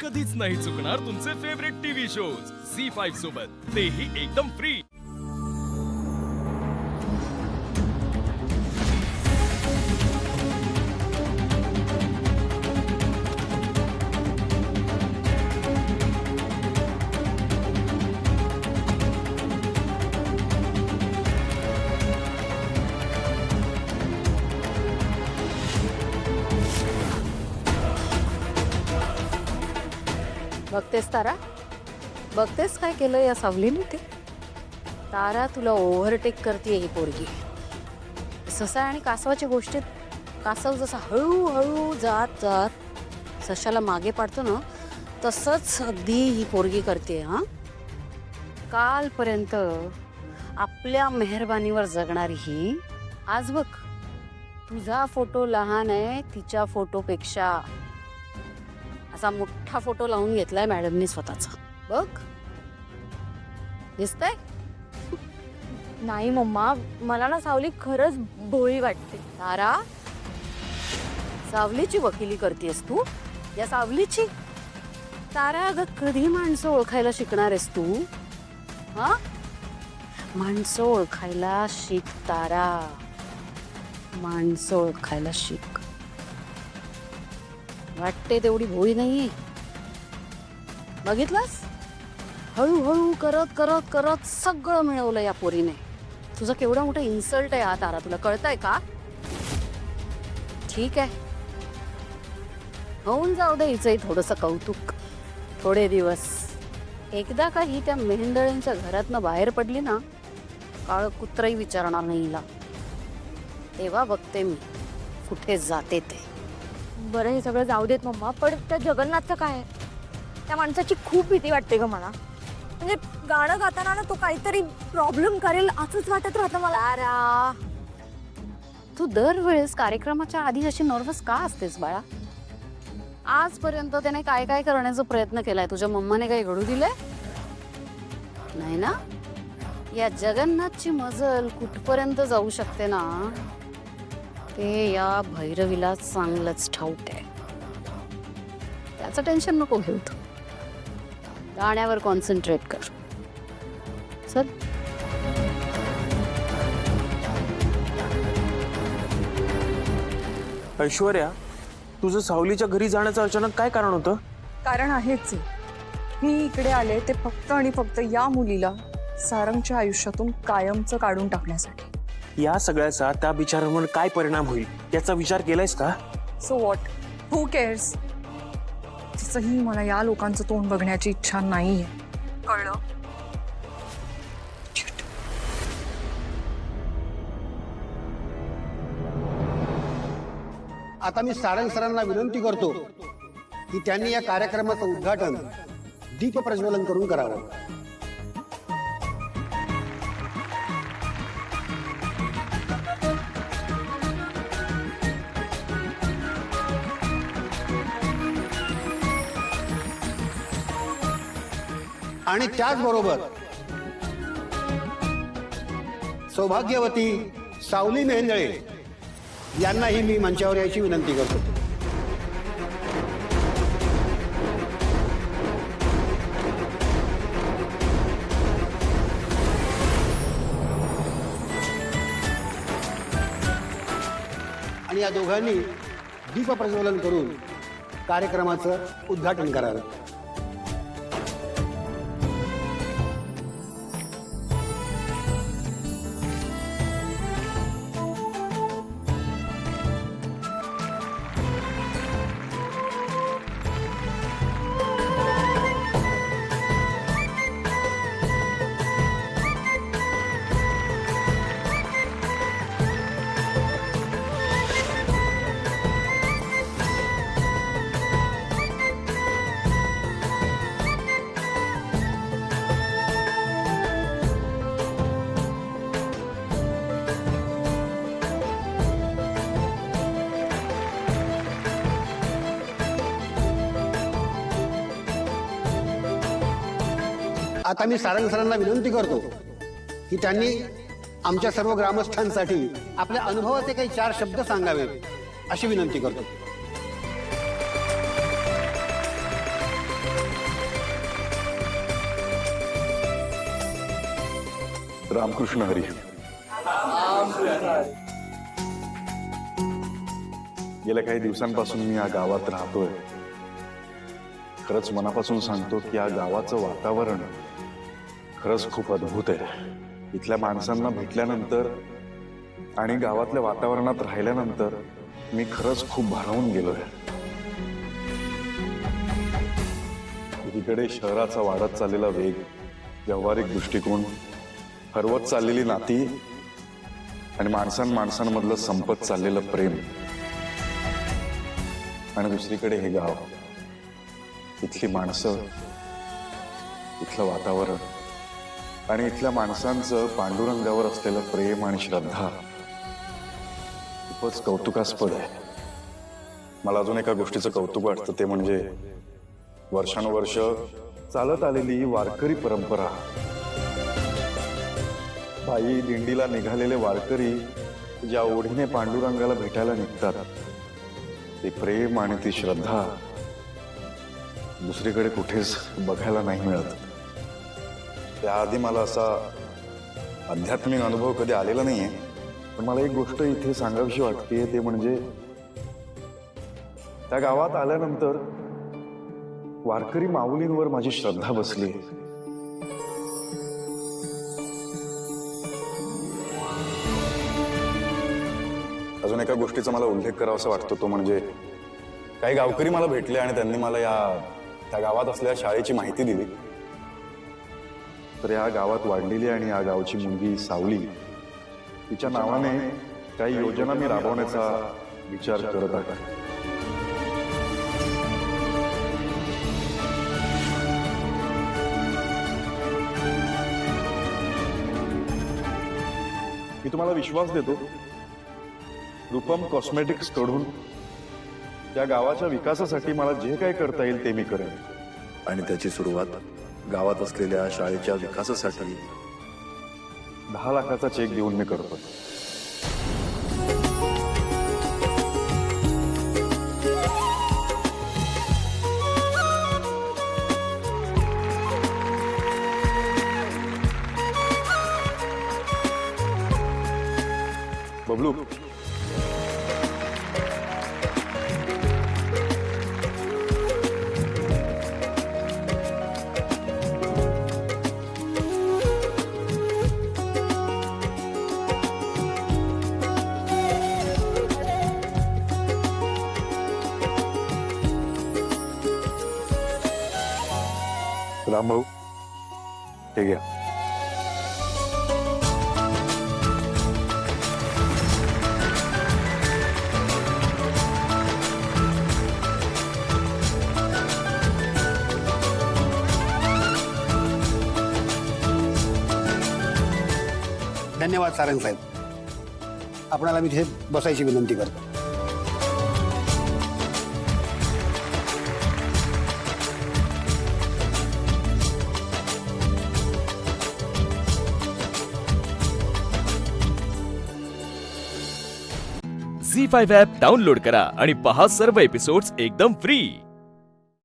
कधीच नाही चुकणार तुमचे फेवरेट टीव्ही शोज झी5 सोबत, तेही एकदम फ्री। बघतेस तारा, बघतेस काय केलं या सावलीने ते? तारा, तुला ओव्हरटेक करते ही पोरगी। ससा आणि कासवाच्या गोष्टीत कासव जसा हळूहळू जात जात सशाला मागे पाडतो ना, तसंच अगदी ही पोरगी करते। हा, कालपर्यंत आपल्या मेहरबानीवर जगणारी ही आज बघ, तुझा फोटो लहान आहे तिच्या फोटोपेक्षा। असा मोठा फोटो लावून घेतलाय मॅडमनी स्वतःचा, बघ दिसतंय? नाही मम्मा, मला ना सावली खरंच भोळी वाटते। तारा, सावलीची वकिली करतेस तू? या सावलीची? तारा, अगं कधी माणसं ओळखायला शिकणार आहेस तू? हा, माणसं ओळखायला शिक तारा, माणसं ओळखायला शिक। वाटते तेवढी भोळी नाहीये, बघितलंस? हळूहळू करत करत करत सगळं मिळवलं या पोरीने। तुझं केवढा मोठा इन्सल्ट आहे हा तारा, तुला कळतंय का? ठीक आहे, होऊन जाऊ दे हिचंही थोडंसं कौतुक थोडे दिवस। एकदा का ही त्या मेहेंदळींच्या घरातनं बाहेर पडली ना, काळ कुत्रही विचारणार नाही हिला। तेव्हा बघते मी कुठे जाते ते। बरं, हे सगळं जाऊ देत मम्मा, पण त्या जगन्नाथचं काय? त्या माणसाची खूप भीती वाटते ग मला। म्हणजे गाणं गाताना ना तो काहीतरी प्रॉब्लेम करेल असंच वाटत राहतं मला। तारा, तू दरवेळेस कार्यक्रमाच्या आधी अशी नर्वस का असतेस बाळा? आजपर्यंत त्याने काय काय करण्याचा प्रयत्न केलाय? तुझ्या मम्माने काही घडू दिलंय? नाही ना? या जगन्नाथची मजल कुठपर्यंत जाऊ शकते ना, ते या भैरवीला चांगलंच ठाऊक आहे। त्याचं टेन्शन नको घेऊ तू, गाण्यावर कॉन्सन्ट्रेट कर। चल, ऐश्वर्या, तुझं सावलीच्या घरी जाण्याचं अचानक काय कारण होतं? कारण आहेच, मी इकडे आले ते फक्त आणि फक्त या मुलीला सारंगच्या आयुष्यातून कायमचं काढून टाकण्यासाठी। या सगळ्याचा त्या बिचाऱ्यांवर काय परिणाम होईल याचा विचार केलायस का? So what, who CARES? तसंही मला या लोकांचं तोंड बघण्याची इच्छा नाहीये, कळलं? आता मी सारंग सरांना विनंती करतो की त्यांनी या कार्यक्रमाचं उद्घाटन दीप प्रज्वलन करून करावं। आणि त्याचबरोबर सौभाग्यवती सावली मेहेंदळे यांनाही मी मंचावर यायची विनंती करतो। आणि या दोघांनी दीप प्रज्वलन करून कार्यक्रमाचं उद्घाटन करावं। आता मी सारंग सरांना विनंती करतो की त्यांनी आमच्या सर्व ग्रामस्थांसाठी आपल्या अनुभवाचे काही 4 शब्द सांगावेत अशी विनंती करतो। रामकृष्ण हरी. गेल्या काही दिवसांपासून मी या गावात राहतोय. खरंच मनापासून सांगतो की या गावाचं वातावरण खरंच खूप अद्भुत आहे. इथल्या माणसांना भेटल्यानंतर आणि गावातल्या वातावरणात राहिल्यानंतर मी खरंच खूप भारावून गेलोय. एकीकडे शहराचा वाढत चाललेला वेग, व्यावहारिक दृष्टिकोन, हरवत चाललेली नाती आणि माणसांमधलं संपत चाललेलं प्रेम, आणि दुसरीकडे हे गाव, इथली माणसं, इथलं वातावरण आणि इथल्या माणसांचं पांडुरंगावर असलेलं प्रेम आणि श्रद्धा खूपच कौतुकास्पद आहे. मला अजून एका गोष्टीचं कौतुक वाटतं, ते म्हणजे वर्षानुवर्ष चालत आलेली वारकरी परंपरा. पायी दिंडीला निघालेले वारकरी ज्या ओढीने पांडुरंगाला भेटायला निघतात, ते प्रेम आणि ती श्रद्धा दुसरीकडे कुठेच बघायला नाही मिळत. त्याआधी मला असा आध्यात्मिक अनुभव कधी आलेला नाहीये. पण मला एक गोष्ट इथे सांगावीशी वाटते, ते म्हणजे त्या गावात आल्यानंतर वारकरी माऊलींवर माझी श्रद्धा बसली. अजून एका गोष्टीचा मला उल्लेख करावासा वाटतो, तो म्हणजे काही गावकरी मला भेटले आणि त्यांनी मला त्या गावात असलेल्या शाळेची माहिती दिली. तर या गावात वाढलेली आणि या गावची मुलगी सावली, तिच्या नावाने काही योजना मी राबवण्याचा विचार करत आहे. मी तुम्हाला विश्वास देतो, रूपम कॉस्मेटिक्स कडून त्या गावाच्या विकासासाठी मला जे काही करता येईल ते मी करेन. आणि त्याची सुरुवात गावात असलेल्या शाळेच्या विकासासाठी 10 लाखाचा चेक देऊन मी करतो. बबलू, राम भाऊ, हे घ्या. धन्यवाद सारंग साहेब. आपणाला मी इथे बसायची विनंती करतो. झी5 ॲप डाउनलोड करा आणि पहा सर्व एपिसोड्स एकदम फ्री.